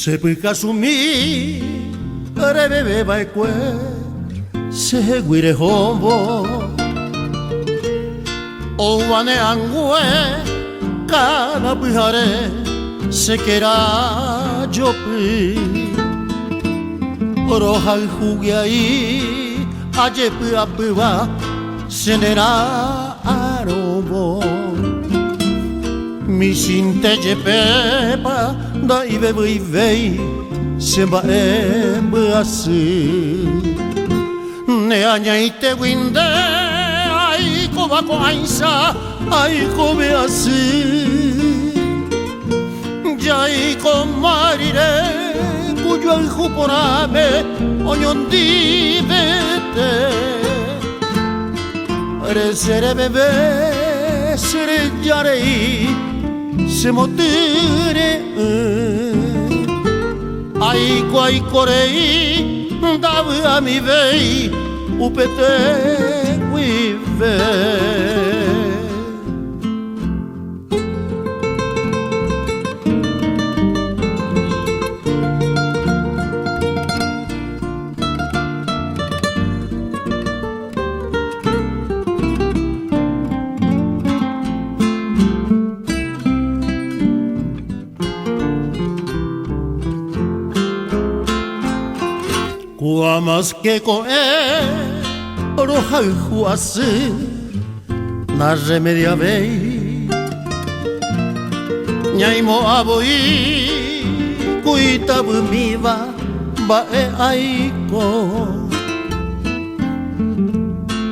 Se puca sumi Rebebe vai que Seguire hombo O wane angue Kana pihare Sekera jopi Roha hugiai Ajepu apuwa Senera arobo Mi sinte je pepa Da ive voi vei Semba e mbasi Ne anyaite winde Ai kova ko ainsa Ai kove asi Jai ko marire Kujo ai huporame Onyondi vete Resere bebe Sere jarei Se motire Ai quai corei Dav ami vei Upete quive Kua mas que ko roha huasi Na remedia vei Nyai mo aboi Kuita bumiva Ba e aiko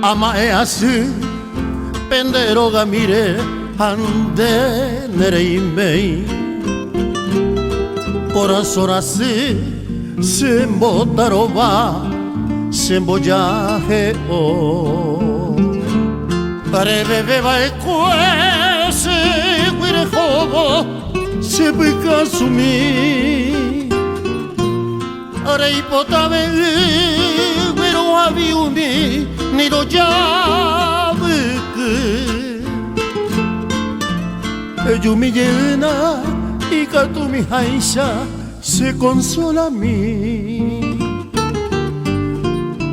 Ama e asu Pendero ga mire Hande nerei mei Corazón así Sembo taroba Sembo jahe o Rebebe vai kue Seguire hobo Sebika sumi Rei potave Vero aviumi Nido javuku Yumi llena Ikatumi haisha Se consola a mí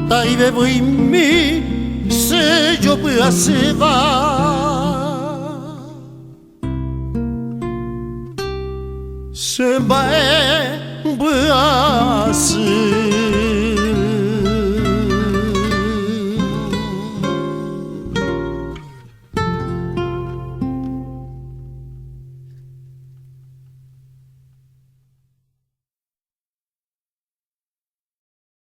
Taive voi mi Se yo pueda se va Se va e